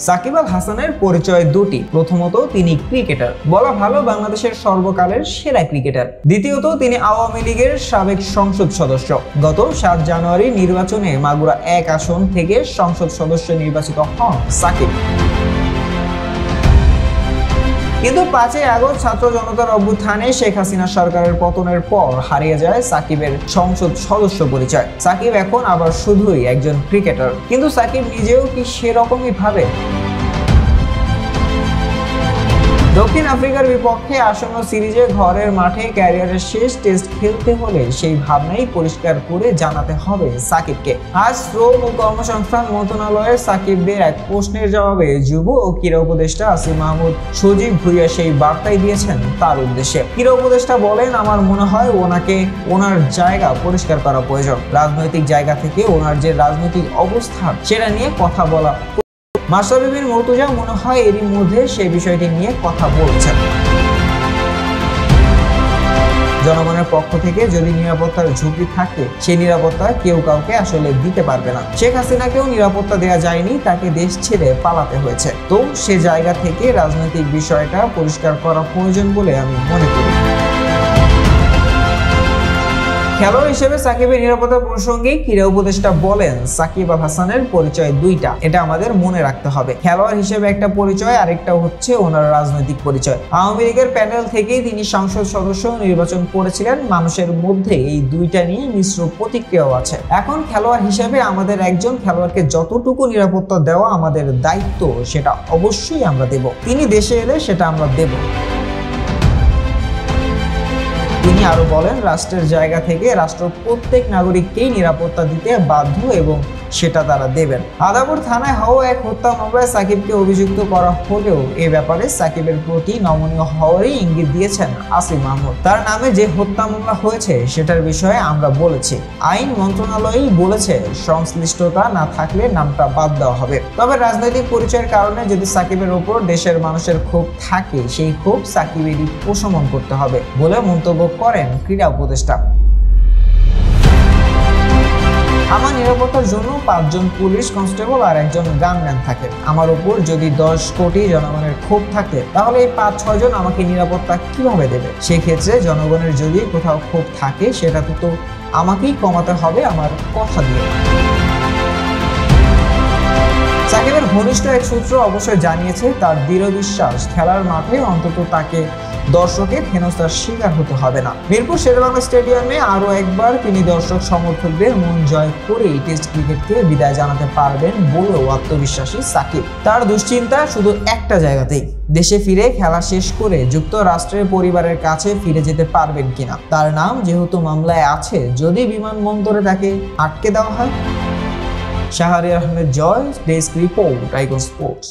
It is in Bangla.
সাকিব আল হাসানের পরিচয় দুটি। প্রথমত, তিনি ক্রিকেটার, বলা ভালো বাংলাদেশের সর্বকালের সেরা ক্রিকেটার। দ্বিতীয়ত, তিনি আওয়ামী লীগের সাবেক সংসদ সদস্য। গত 7 জানুয়ারি নির্বাচনে মাগুরা 1 আসন থেকে সংসদ সদস্য নির্বাচিত হন সাকিব। কিন্তু 5 আগস্ট ছাত্র জনতার অভ্যুত্থানে শেখ হাসিনা সরকারের পতনের পর হারিয়ে যায় সাকিবের সংসদ সদস্য পরিচয়। সাকিব এখন আবার শুধুই একজন ক্রিকেটার। কিন্তু সাকিব নিজেও কি সেরকমই ভাবে? দক্ষিণ আফ্রিকার বিপক্ষে আসন্ন সিরিজে ঘরের মাঠে ক্যারিয়ারের শেষ টেস্ট খেলতে হলে সেই ভাবনাই পরিষ্কার করে জানাতে হবে সাকিবকে। আজ শ্রম ও কর্মসংস্থান মন্ত্রণালয়ের সাকিবদের এক প্রশ্নের জবাবে যুব ও ক্রীড়া উপদেষ্টা আসিফ মাহমুদ সজীব ভুঁইয়া সেই বার্তাই দিয়েছেন তার উদ্দেশ্যে। ক্রীড়া উপদেষ্টা বলেন, আমার মনে হয় ওনাকে ওনার জায়গা পরিষ্কার করা প্রয়োজন। রাজনৈতিক জায়গা থেকে ওনার যে রাজনৈতিক অবস্থান সেটা নিয়ে কথা বলা। মাশরাফি বিন মুর্তজা মনে হয় এরই মধ্যে সেই বিষয়টি নিয়ে কথা বলছেন। জনগণের পক্ষ থেকে যদি নিরাপত্তার ঝুঁকি থাকে, সেই নিরাপত্তা কেউ কাউকে আসলে দিতে পারবে না। শেখ হাসিনাকেও নিরাপত্তা দেওয়া যায়নি, তাকে দেশ ছেড়ে পালাতে হয়েছে। তো সে জায়গা থেকে রাজনৈতিক বিষয়টা পরিষ্কার করা প্রয়োজন বলে আমি মনে করি। খেলোয়াড় হিসেবে সাকিবের নিরাপত্তা প্রসঙ্গে ক্রীড়া উপদেষ্টা বলেন, সাকিব আল হাসানের পরিচয় দুইটা, এটা আমাদের মনে রাখতে হবে। খেলোয়াড় হিসেবে একটা পরিচয়, আরেকটা হচ্ছে ওনার রাজনৈতিক পরিচয়। আওয়ামী লীগের প্যানেল থেকেই তিনি সংসদ সদস্য নির্বাচন করেছিলেন। মানুষের মধ্যে এই দুইটা নিয়ে মিশ্র প্রতিক্রিয়াও আছে। এখন খেলোয়াড় হিসেবে আমাদের একজন খেলোয়াড়কে যতটুকু নিরাপত্তা দেওয়া আমাদের দায়িত্ব, সেটা অবশ্যই আমরা দেব। তিনি দেশে এলে সেটা আমরা দেব। তিনি আরো বলেন, রাষ্ট্রের জায়গা থেকে রাষ্ট্র প্রত্যেক নাগরিককেই নিরাপত্তা দিতে বাধ্য এবং সেটা তারা দেবেন। আদাবর থানায় হওয়া এক হত্যা মামলায় সাকিবকে অভিযুক্ত করা হলেও এ ব্যাপারে সাকিবের প্রতি নমনীয় হওয়ারই ইঙ্গিত দিয়েছেন আসিফ মাহমুদ। তার নামে যে হত্যা মামলা হয়েছে সেটার বিষয়ে আমরা বলেছি, আইন মন্ত্রণালয়ই বলেছে সংশ্লিষ্টতা না থাকলে নামটা বাদ দেওয়া হবে। তবে রাজনৈতিক পরিচয়ের কারণে যদি সাকিবের ওপর দেশের মানুষের ক্ষোভ থাকে, সেই ক্ষোভ সাকিবেরই প্রশমন করতে হবে বলে মন্তব্য করেন ক্রীড়া উপদেষ্টা। আমার নিরাপত্তার জন্য 5 জন পুলিশ কনস্টেবল আর একজন গানম্যান থাকে। আমার উপর যদি 10 কোটি জনগণের ক্ষোভ থাকে, তাহলে এই 5-6 জন আমাকে নিরাপত্তা কিভাবে দেবে? সেক্ষেত্রে জনগণের যদি কোথাও ক্ষোভ থাকে, সেটা তো আমাকেই কমাতে হবে আমার কথা দিয়ে। সাকিবের ঘনিষ্ঠ এক সূত্র অবশ্যই জানিয়েছে, তার দৃঢ় বিশ্বাস খেলার মাঠে অন্তত তাকে দর্শকের হেনস্থার শিকার হতে হবে না। মিরপুর শেরেবাংলা স্টেডিয়ামে আরো একবার তিনি দর্শক সমর্থকদের মন জয় করেই টেস্ট ক্রিকেটকে বিদায় জানাতে পারবেন বলেও আত্মবিশ্বাসী সাকিব। তার দুশ্চিন্তা শুধু একটা জায়গাতেই, দেশে ফিরে খেলা শেষ করে যুক্তরাষ্ট্রের পরিবারের কাছে ফিরে যেতে পারবেন কিনা। তার নাম যেহেতু মামলায় আছে, যদি বিমানবন্দরে তাকে আটকে দেওয়া হয়। শাহরিয়ার আহমেদ জয়, ডেস্ক রিপোর্ট, আইকন স্পোর্টস।